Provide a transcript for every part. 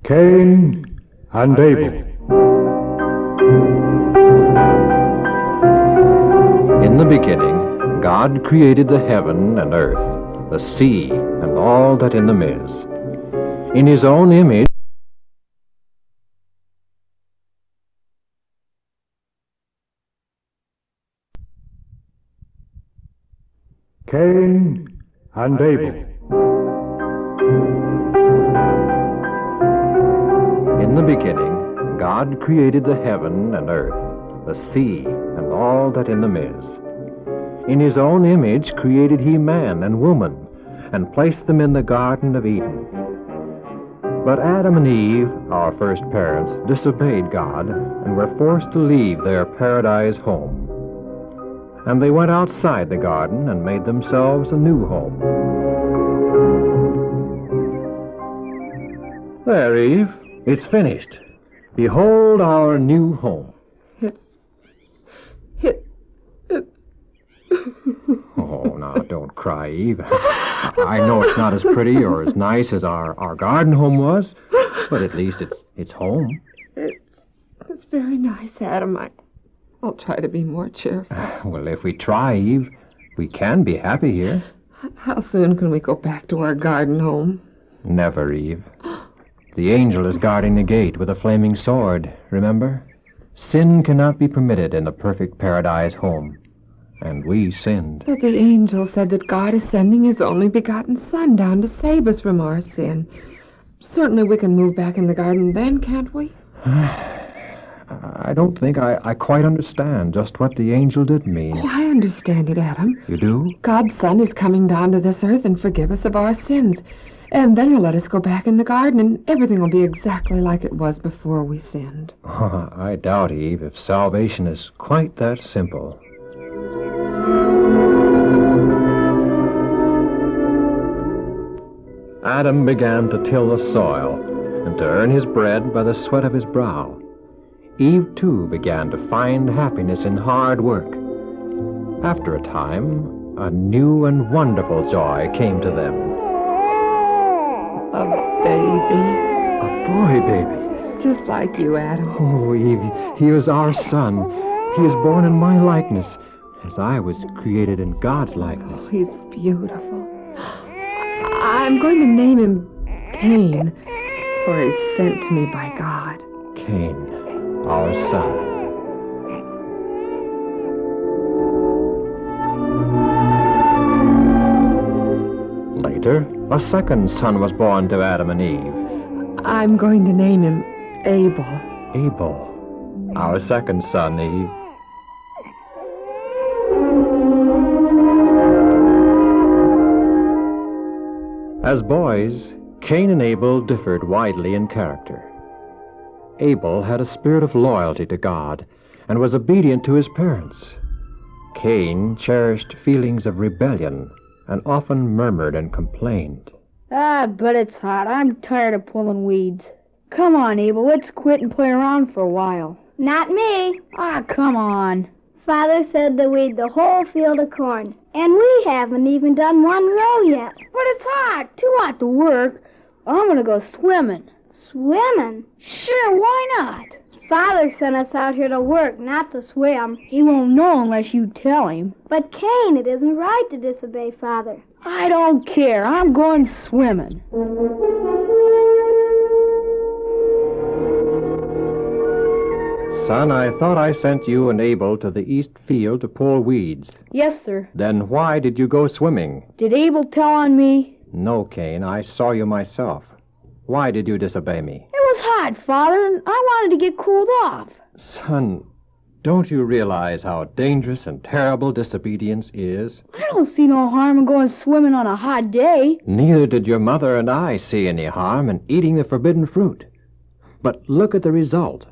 Cain and Abel. In the beginning, God created the heaven and earth, the sea, and all that in them is. In his own image, Cain and Abel. In the beginning, God created the heaven and earth, the sea, and all that in them is. In his own image created he man and woman, and placed them in the Garden of Eden. But Adam and Eve, our first parents, disobeyed God and were forced to leave their paradise home. And they went outside the garden and made themselves a new home. There, Eve, it's finished. Behold our new home. Oh, now, don't cry, Eve. I know it's not as pretty or as nice as our garden home was, but at least it's home. It's very nice, Adam. I'll try to be more cheerful. Well, if we try, Eve, we can be happy here. How soon can we go back to our garden home? Never, Eve. The angel is guarding the gate with a flaming sword, remember? Sin cannot be permitted in the perfect paradise home. And we sinned. But the angel said that God is sending his only begotten Son down to save us from our sin. Certainly we can move back in the garden then, can't we? I don't think I quite understand just what the angel did mean. Oh, I understand it, Adam. You do? God's Son is coming down to this earth and forgive us of our sins. And then he'll let us go back in the garden, and everything will be exactly like it was before we sinned. I doubt, Eve, if salvation is quite that simple. Adam began to till the soil and to earn his bread by the sweat of his brow. Eve, too, began to find happiness in hard work. After a time, a new and wonderful joy came to them. A baby. A boy baby. Just like you, Adam. Oh, Eve, he is our son. He is born in my likeness, as I was created in God's likeness. Oh, he's beautiful. I'm going to name him Cain, for he's sent to me by God. Cain, our son. Later, a second son was born to Adam and Eve. I'm going to name him Abel. Abel, our second son, Eve. As boys, Cain and Abel differed widely in character. Abel had a spirit of loyalty to God and was obedient to his parents. Cain cherished feelings of rebellion and often murmured and complained. But it's hot. I'm tired of pulling weeds. Come on, Abel, let's quit and play around for a while. Not me. Come on. Father said to weed the whole field of corn, and we haven't even done one row yet. But it's hot. Too hot to work. I'm gonna go swimming. Swimming? Sure, why not? Father sent us out here to work, not to swim. He won't know unless you tell him. But Cain, it isn't right to disobey Father. I don't care. I'm going swimming. Son, I thought I sent you and Abel to the east field to pull weeds. Yes, sir. Then why did you go swimming? Did Abel tell on me? No, Cain, I saw you myself. Why did you disobey me? It was hot, Father, and I wanted to get cooled off. Son, don't you realize how dangerous and terrible disobedience is? I don't see no harm in going swimming on a hot day. Neither did your mother and I see any harm in eating the forbidden fruit. But look at the result.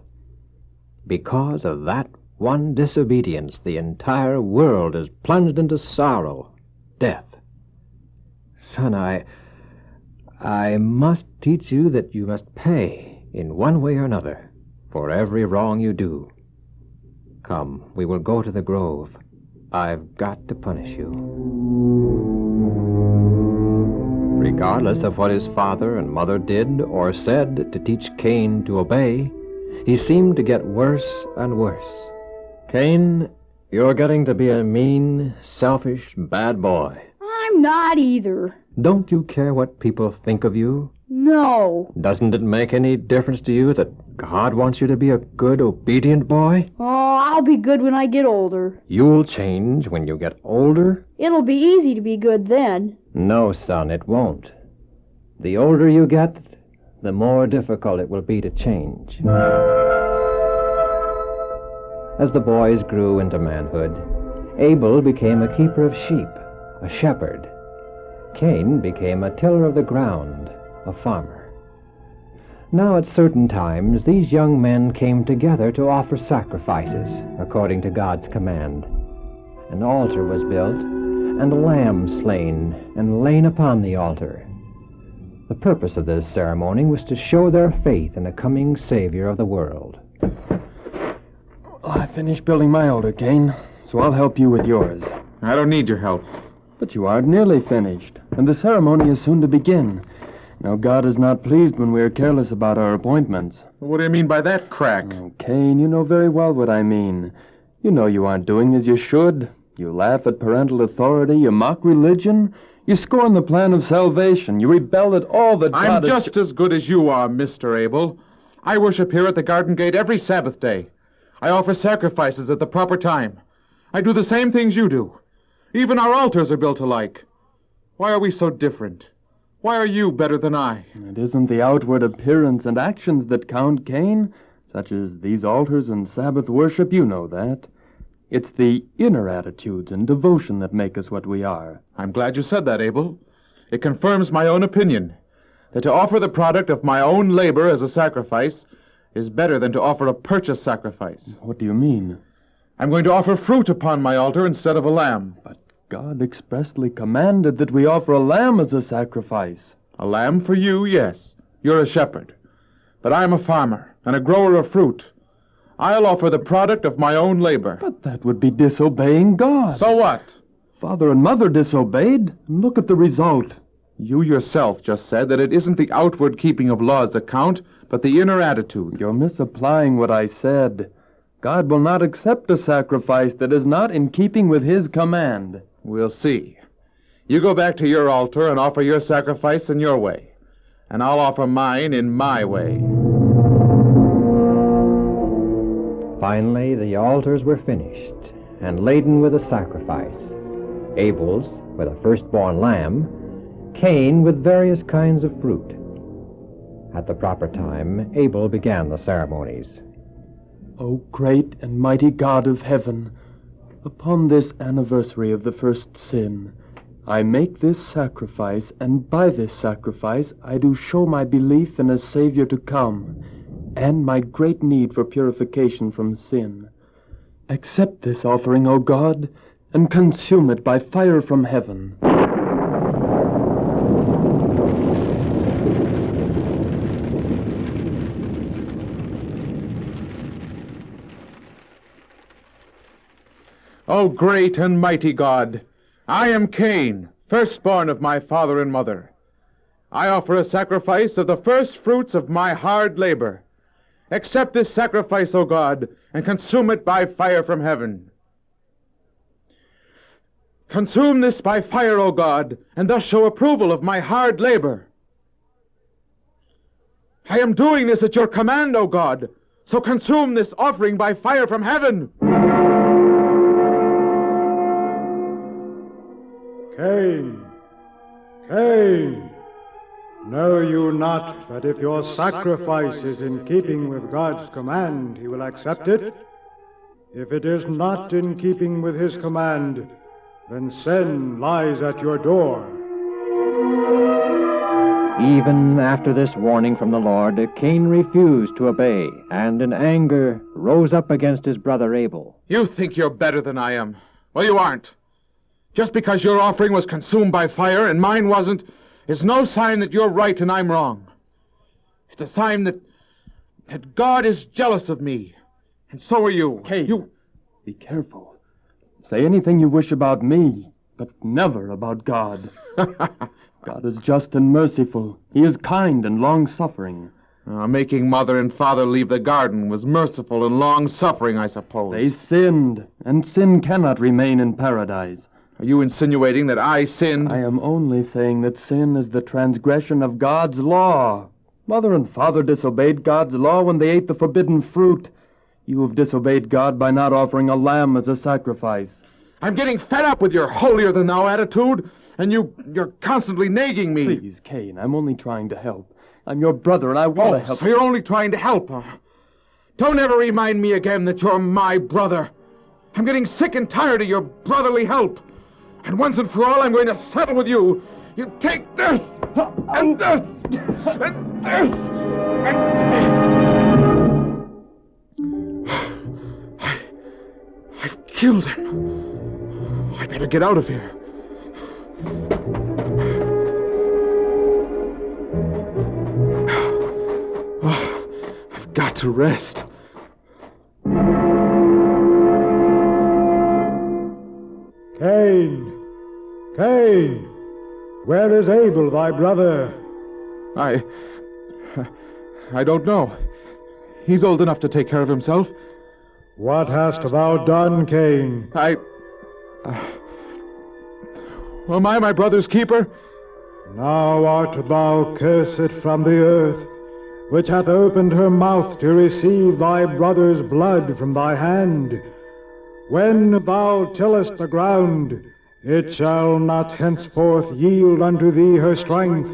Because of that one disobedience, the entire world is plunged into sorrow, death. Son, I must teach you that you must pay, in one way or another, for every wrong you do. Come, we will go to the grove. I've got to punish you. Regardless of what his father and mother did or said to teach Cain to obey, he seemed to get worse and worse. Cain, you're getting to be a mean, selfish, bad boy. I'm not either. Don't you care what people think of you? No. Doesn't it make any difference to you that God wants you to be a good, obedient boy? Oh, I'll be good when I get older. You'll change when you get older? It'll be easy to be good then. No, son, it won't. The older you get, the more difficult it will be to change. As the boys grew into manhood, Abel became a keeper of sheep, a shepherd. Cain became a tiller of the ground, a farmer. Now at certain times these young men came together to offer sacrifices according to God's command. An altar was built, and a lamb slain and lain upon the altar. The purpose of this ceremony was to show their faith in a coming Savior of the world. I finished building my altar, Cain, so I'll help you with yours. I don't need your help. But you are nearly finished, and the ceremony is soon to begin. Now, God is not pleased when we are careless about our appointments. What do you mean by that, Crack? Oh, Cain, you know very well what I mean. You know you aren't doing as you should. You laugh at parental authority, you mock religion, you scorn the plan of salvation, you rebel at all that God I'm has... just as good as you are, Mr. Abel. I worship here at the garden gate every Sabbath day. I offer sacrifices at the proper time. I do the same things you do. Even our altars are built alike. Why are we so different? Why are you better than I? It isn't the outward appearance and actions that count, Cain, such as these altars and Sabbath worship, you know that. It's the inner attitudes and devotion that make us what we are. I'm glad you said that, Abel. It confirms my own opinion, that to offer the product of my own labor as a sacrifice is better than to offer a purchase sacrifice. What do you mean? I'm going to offer fruit upon my altar instead of a lamb. But God expressly commanded that we offer a lamb as a sacrifice. A lamb for you, yes. You're a shepherd. But I'm a farmer and a grower of fruit. I'll offer the product of my own labor. But that would be disobeying God. So what? Father and mother disobeyed, and look at the result. You yourself just said that it isn't the outward keeping of laws that count, but the inner attitude. You're misapplying what I said. God will not accept a sacrifice that is not in keeping with His command. We'll see. You go back to your altar and offer your sacrifice in your way, and I'll offer mine in my way. Finally, the altars were finished and laden with a sacrifice. Abel's with a firstborn lamb, Cain with various kinds of fruit. At the proper time, Abel began the ceremonies. O great and mighty God of heaven, upon this anniversary of the first sin, I make this sacrifice, and by this sacrifice I do show my belief in a Savior to come, and my great need for purification from sin. Accept this offering, O God, and consume it by fire from heaven. O great and mighty God, I am Cain, firstborn of my father and mother. I offer a sacrifice of the first fruits of my hard labor. Accept this sacrifice, O God, and consume it by fire from heaven. Consume this by fire, O God, and thus show approval of my hard labor. I am doing this at your command, O God, so consume this offering by fire from heaven. Cain, Cain, know you not that if your sacrifice is in keeping with God's command, He will accept it? If it is not in keeping with His command, then sin lies at your door. Even after this warning from the Lord, Cain refused to obey, and in anger rose up against his brother Abel. You think you're better than I am. Well, you aren't. Just because your offering was consumed by fire and mine wasn't, is no sign that you're right and I'm wrong. It's a sign that God is jealous of me, and so are you. Cain, you... Be careful. Say anything you wish about me, but never about God. God is just and merciful. He is kind and long-suffering. Making mother and father leave the garden was merciful and long-suffering, I suppose. They sinned, and sin cannot remain in paradise. Are you insinuating that I sinned? I am only saying that sin is the transgression of God's law. Mother and father disobeyed God's law when they ate the forbidden fruit. You have disobeyed God by not offering a lamb as a sacrifice. I'm getting fed up with your holier-than-thou attitude, and you're constantly nagging me. Please, Cain, I'm only trying to help. I'm your brother, and I want to help. So you're only trying to help, huh? Don't ever remind me again that you're my brother. I'm getting sick and tired of your brotherly help. And once and for all, I'm going to settle with you. You take this, and this, and this, I've killed him. I better get out of here. I've got to rest. Cain! Cain! Where is Abel, thy brother? I don't know. He's old enough to take care of himself. What hast thou done, Cain? Am I my brother's keeper? Now art thou cursed from the earth, which hath opened her mouth to receive thy brother's blood from thy hand. When thou tillest the ground, it shall not henceforth yield unto thee her strength.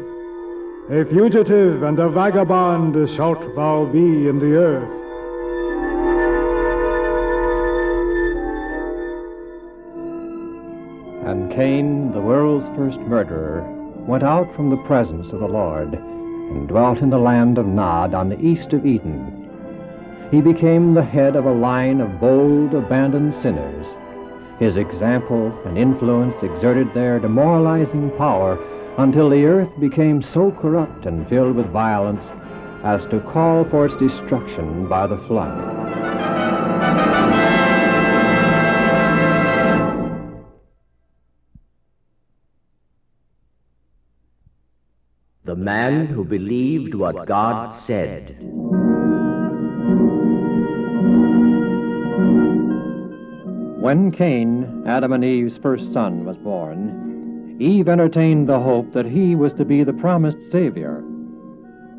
A fugitive and a vagabond shalt thou be in the earth. And Cain, the world's first murderer, went out from the presence of the Lord, and dwelt in the land of Nod on the east of Eden. He became the head of a line of bold, abandoned sinners. His example and influence exerted their demoralizing power until the earth became so corrupt and filled with violence as to call for its destruction by the flood. The man who believed what God said. When Cain, Adam and Eve's first son, was born, Eve entertained the hope that he was to be the promised Savior.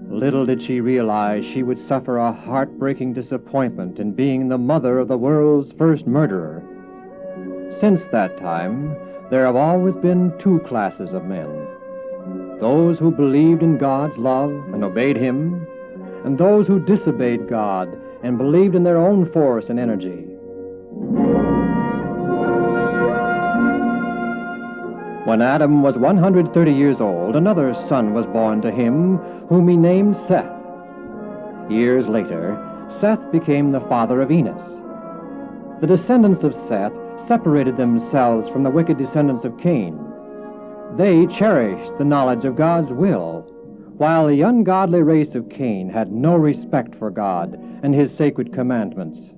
Little did she realize she would suffer a heartbreaking disappointment in being the mother of the world's first murderer. Since that time, there have always been two classes of men: those who believed in God's love and obeyed Him, and those who disobeyed God and believed in their own force and energy. When Adam was 130 years old, another son was born to him, whom he named Seth. Years later, Seth became the father of Enos. The descendants of Seth separated themselves from the wicked descendants of Cain. They cherished the knowledge of God's will, while the ungodly race of Cain had no respect for God and His sacred commandments.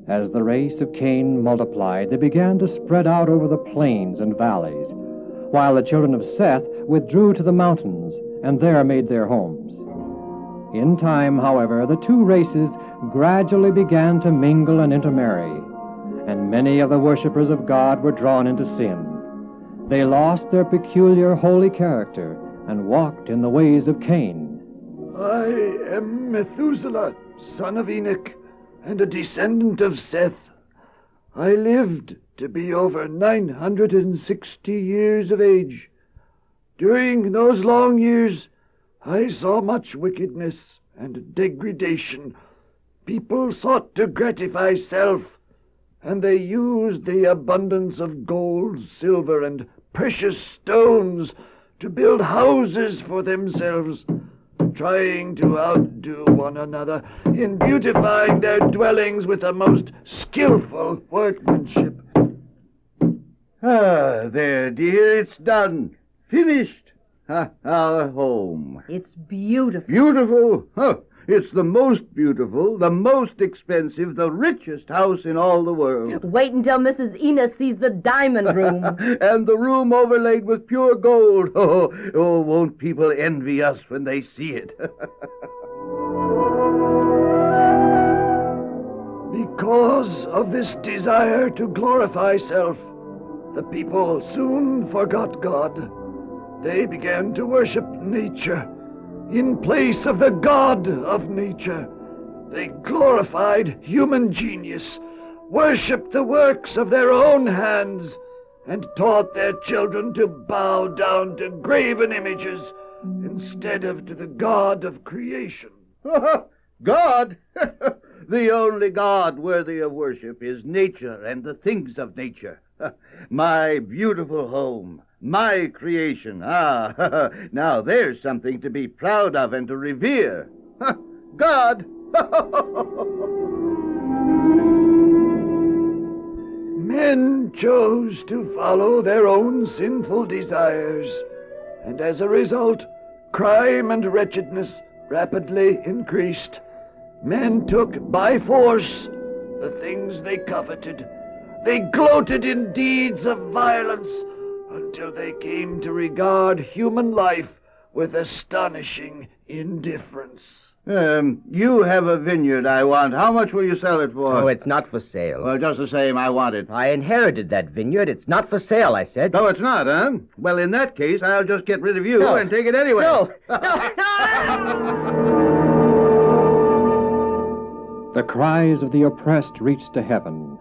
As the race of Cain multiplied, they began to spread out over the plains and valleys, while the children of Seth withdrew to the mountains and there made their homes. In time, however, the two races gradually began to mingle and intermarry, and many of the worshippers of God were drawn into sin. They lost their peculiar holy character and walked in the ways of Cain. I am Methuselah, son of Enoch, and a descendant of Seth. I lived to be over 960 years of age. During those long years, I saw much wickedness and degradation. People sought to gratify self, and they used the abundance of gold, silver, and precious stones to build houses for themselves, trying to outdo one another in beautifying their dwellings with the most skillful workmanship. Ah, there, dear, it's done. Finished. Our home. It's beautiful. Beautiful? Oh, It's the most beautiful, the most expensive, the richest house in all the world. Wait until Mrs. Enos sees the diamond room. And the room overlaid with pure gold. Oh, won't people envy us when they see it? Because of this desire to glorify self, the people soon forgot God. They began to worship nature in place of the God of nature. They glorified human genius, worshipped the works of their own hands, and taught their children to bow down to graven images instead of to the God of creation. God? The only God worthy of worship is nature and the things of nature. My beautiful home, my creation. Now there's something to be proud of and to revere. God! Men chose to follow their own sinful desires, and as a result, crime and wretchedness rapidly increased. Men took by force the things they coveted. They gloated in deeds of violence until they came to regard human life with astonishing indifference. You have a vineyard I want. How much will you sell it for? Oh, it's not for sale. Well, just the same, I want it. I inherited that vineyard. It's not for sale, I said. No, it's not, huh? Well, in that case, I'll just get rid of you and take it anyway. No. The cries of the oppressed reached to heaven.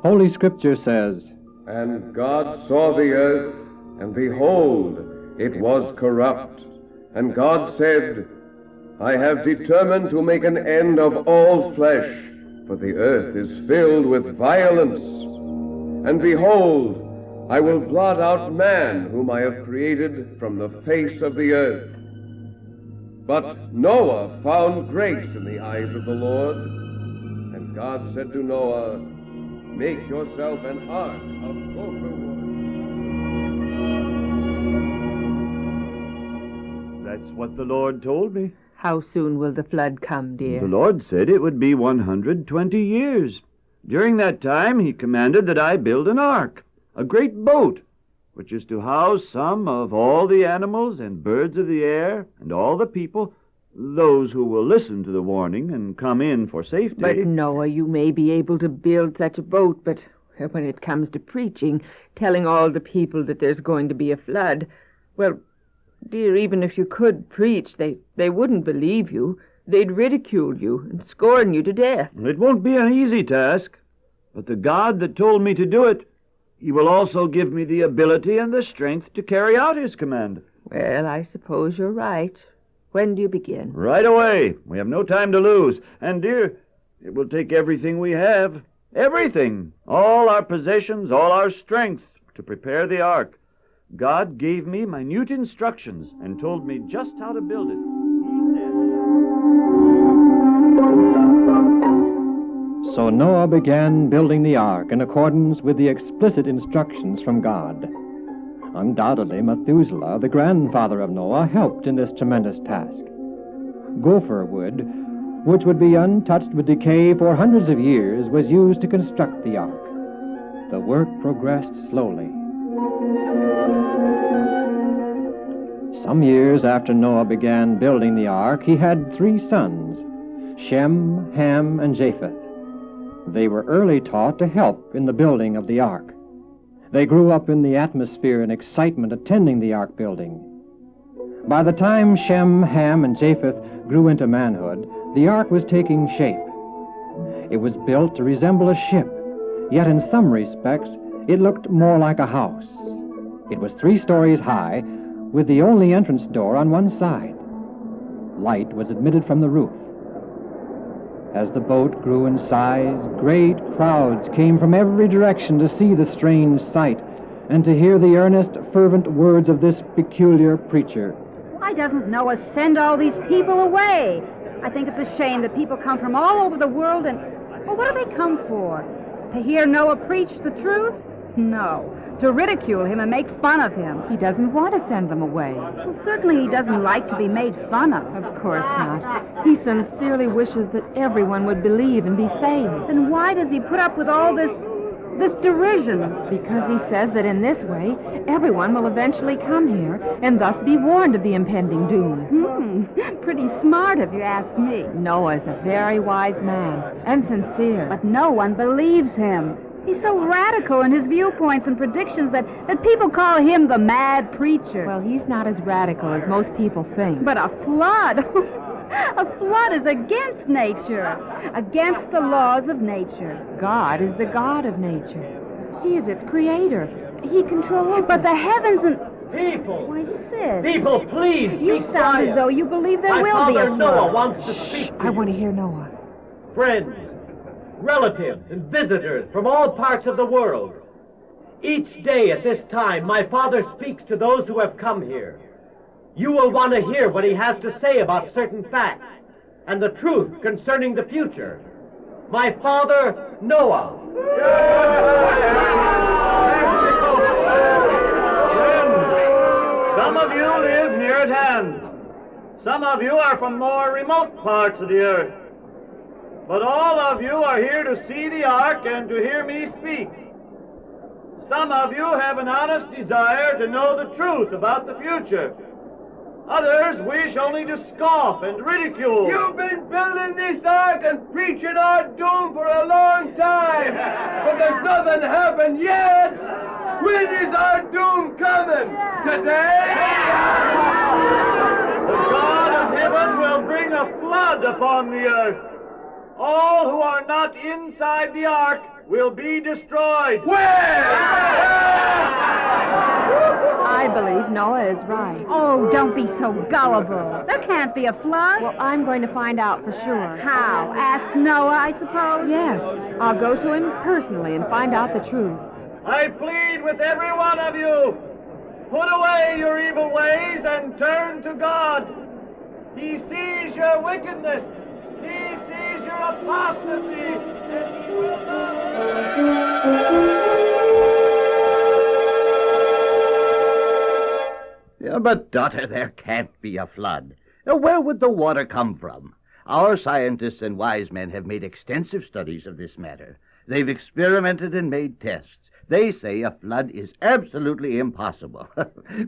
Holy Scripture says, And God saw the earth, and behold, it was corrupt. And God said, I have determined to make an end of all flesh, for the earth is filled with violence. And behold, I will blot out man whom I have created from the face of the earth. But Noah found grace in the eyes of the Lord. And God said to Noah, Make yourself an ark of gopher wood. That's what the Lord told me. How soon will the flood come, dear? The Lord said it would be 120 years. During that time, he commanded that I build an ark, a great boat, which is to house some of all the animals and birds of the air and all the people, those who will listen to the warning and come in for safety. But, Noah, you may be able to build such a boat, but when it comes to preaching, telling all the people that there's going to be a flood, well, dear, even if you could preach, they wouldn't believe you. They'd ridicule you and scorn you to death. It won't be an easy task, but the God that told me to do it, he will also give me the ability and the strength to carry out his command. Well, I suppose you're right. When do you begin? Right away. We have no time to lose. And, dear, it will take everything we have. Everything. All our possessions, all our strength to prepare the ark. God gave me minute instructions and told me just how to build it. So Noah began building the ark in accordance with the explicit instructions from God. Undoubtedly, Methuselah, the grandfather of Noah, helped in this tremendous task. Gopher wood, which would be untouched with decay for hundreds of years, was used to construct the ark. The work progressed slowly. Some years after Noah began building the ark, he had 3 sons, Shem, Ham, and Japheth. They were early taught to help in the building of the ark. They grew up in the atmosphere and excitement attending the ark building. By the time Shem, Ham, and Japheth grew into manhood, the ark was taking shape. It was built to resemble a ship, yet in some respects it looked more like a house. It was 3 stories high, with the only entrance door on one side. Light was admitted from the roof. As the boat grew in size, great crowds came from every direction to see the strange sight and to hear the earnest, fervent words of this peculiar preacher. Why doesn't Noah send all these people away? I think it's a shame that people come from all over the world and... Well, what do they come for? To hear Noah preach the truth? No. to ridicule him and make fun of him. He doesn't want to send them away. Well, certainly he doesn't like to be made fun of. Of course not. He sincerely wishes that everyone would believe and be saved. Then why does he put up with all this derision? Because he says that in this way, everyone will eventually come here and thus be warned of the impending doom. Pretty smart if you ask me. Noah's a very wise man and sincere. But no one believes him. He's so radical in his viewpoints and predictions that people call him the mad preacher. Well, he's not as radical as most people think. But a flood? A flood is against nature, against the laws of nature. God is the God of nature. He is its creator. He controls But the heavens and... People! Why, Sis. People, please, You be sound quiet. as though you believe there will be a My father flood. Noah wants to speak to I want to hear Noah. friends, relatives, and visitors from all parts of the world. Each day at this time, my father speaks to those who have come here. You will want to hear what he has to say about certain facts and the truth concerning the future. My father, Noah. Some of you live near at hand. Some of you are from more remote parts of the earth. But all of you are here to see the ark and to hear me speak. Some of you have an honest desire to know the truth about the future. Others wish only to scoff and ridicule. You've been building this ark and preaching our doom for a long time, but there's nothing happened yet. When is our doom coming? Today? The God of heaven will bring a flood upon the earth. All who are not inside the ark will be destroyed. I believe Noah is right. Oh, don't be so gullible. There can't be a flood. Well, I'm going to find out for sure. How? Ask Noah, I suppose? Yes. I'll go to him personally and find out the truth. I plead with every one of you, put away your evil ways and turn to God. He sees your wickedness. He sees your apostasy, and he will Yeah, but, daughter, there can't be a flood. Now, where would the water come from? Our scientists and wise men have made extensive studies of this matter. They've experimented and made tests. They say a flood is absolutely impossible.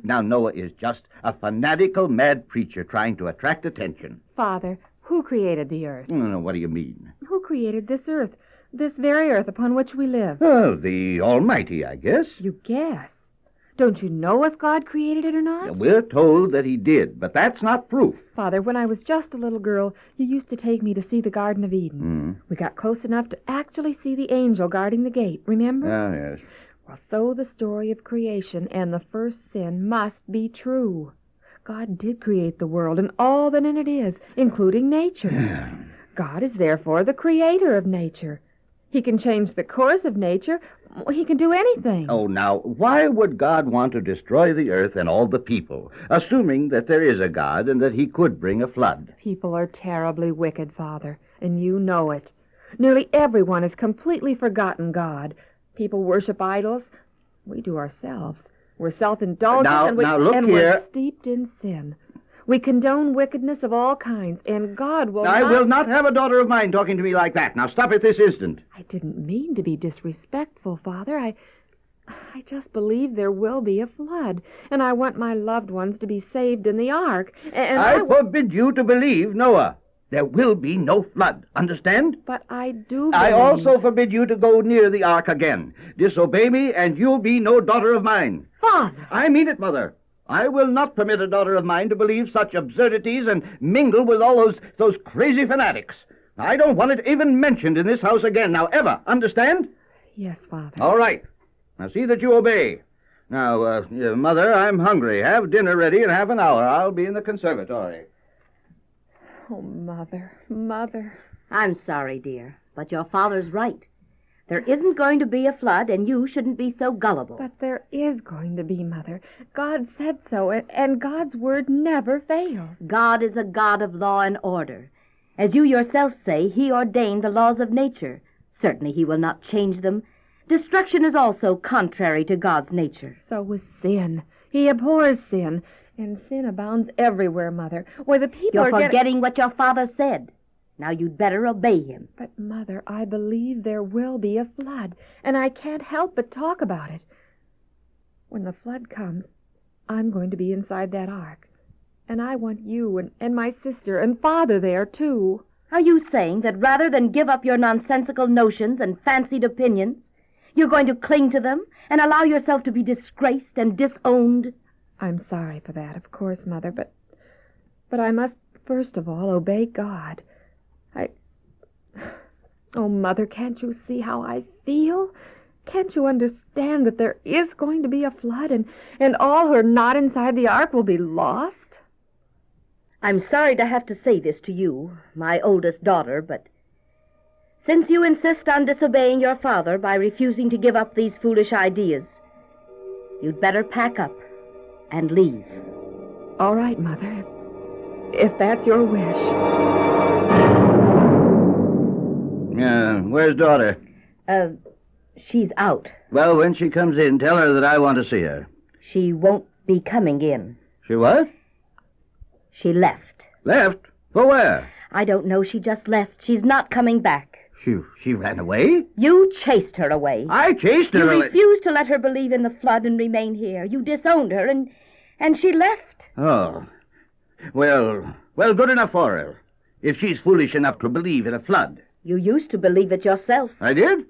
Now, Noah is just a fanatical, mad preacher trying to attract attention. Father, who created the earth? No, what do you mean? Who created this earth? This very earth upon which we live? Oh, the Almighty, I guess. You guess. Don't you know if God created it or not? We're told that he did, but that's not proof. Father, when I was just a little girl, you used to take me to see the Garden of Eden. We got close enough to actually see the angel guarding the gate, remember? Oh, yes. Well, so the story of creation and the first sin must be true. God did create the world and all that in it is, including nature. God is therefore the creator of nature. He can change the course of nature. He can do anything. Oh, now, why would God want to destroy the earth and all the people, assuming that there is a God and that he could bring a flood? People are terribly wicked, Father, and you know it. Nearly everyone has completely forgotten God. People worship idols. We do ourselves. We're self-indulgent we're steeped in sin. We condone wickedness of all kinds, and God will I will not have a daughter of mine talking to me like that. Now stop it this instant. I didn't mean to be disrespectful, Father. I just believe there will be a flood, and I want my loved ones to be saved in the ark. And I forbid you to believe Noah. There will be no flood. Understand? But I do believe... I also forbid you to go near the ark again. Disobey me, and you'll be no daughter of mine. Father! I mean it, Mother. I will not permit a daughter of mine to believe such absurdities and mingle with all those crazy fanatics. I don't want it even mentioned in this house again, now, ever. Understand? Yes, Father. All right. Now, see that you obey. Now, Mother, I'm hungry. Have dinner ready in half an hour. I'll be in the conservatory. Oh, Mother. I'm sorry, dear, but your father's right. There isn't going to be a flood, and you shouldn't be so gullible. But there is going to be, Mother. God said so, and God's word never fails. God is a God of law and order. As you yourself say, he ordained the laws of nature. Certainly he will not change them. Destruction is also contrary to God's nature. So is sin. He abhors sin. And sin abounds everywhere, Mother. Why, the people You're are forgetting what your father said. Now you'd better obey him. But, Mother, I believe there will be a flood, and I can't help but talk about it. When the flood comes, I'm going to be inside that ark. And I want you and my sister and Father there, too. Are you saying that rather than give up your nonsensical notions and fancied opinions, you're going to cling to them and allow yourself to be disgraced and disowned? I'm sorry for that, of course, Mother, but I must first of all obey God. Oh, Mother, can't you see how I feel? Can't you understand that there is going to be a flood and all who are not inside the ark will be lost? I'm sorry to have to say this to you, my oldest daughter, but since you insist on disobeying your father by refusing to give up these foolish ideas, you'd better pack up and leave. All right, Mother, if that's your wish. Where's daughter? She's out. Well, when she comes in, tell her that I want to see her. She won't be coming in. She what? She left. Left? For where? I don't know. She just left. She's not coming back. She ran away? You chased her away. I chased her away? You refused to let her believe in the flood and remain here. You disowned her, and she left. Oh. Well, good enough for her. If she's foolish enough to believe in a flood. You used to believe it yourself. I did?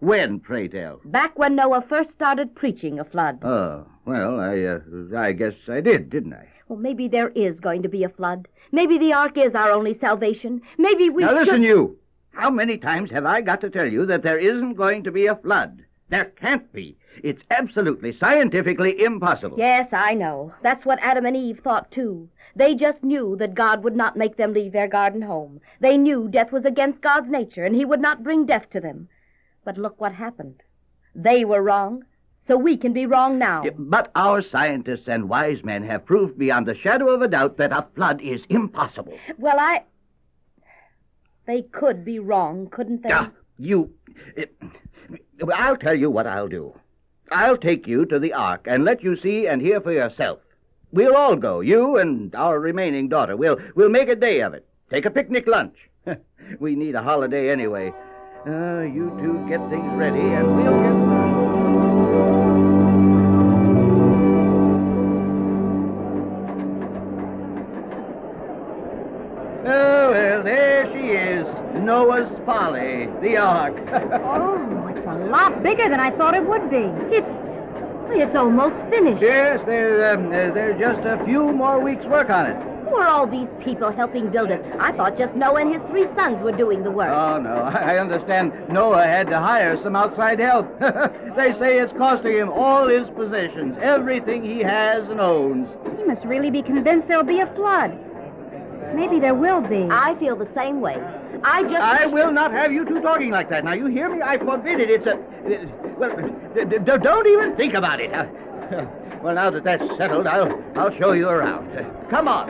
When, pray tell? Back when Noah first started preaching a flood. Oh, well, I guess I did, didn't I? Well, maybe there is going to be a flood. Maybe the ark is our only salvation. Maybe we Now listen, you. How many times have I got to tell you that there isn't going to be a flood? There can't be. It's absolutely scientifically impossible. Yes, I know. That's what Adam and Eve thought, too. They just knew that God would not make them leave their garden home. They knew death was against God's nature, and he would not bring death to them. But look what happened. They were wrong, so we can be wrong now. But our scientists and wise men have proved beyond the shadow of a doubt that a flood is impossible. Well, They could be wrong, couldn't they? I'll tell you what I'll do. I'll take you to the ark and let you see and hear for yourself. We'll all go, you and our remaining daughter. We'll make a day of it. Take a picnic lunch. We need a holiday anyway. You two get things ready and we'll get started. Oh, well, there she is. Noah's Folly, the ark. Oh, it's a lot bigger than I thought it would be. It's almost finished. Yes, there's just a few more weeks' work on it. Who are all these people helping build it? I thought just Noah and his 3 sons were doing the work. Oh, no. I understand Noah had to hire some outside help. They say it's costing him all his possessions, everything he has and owns. He must really be convinced there'll be a flood. Maybe there will be. I feel the same way. I will not have you two talking like that. Now, you hear me? I forbid it. Don't even think about it. Well, now that that's settled, I'll show you around. Come on.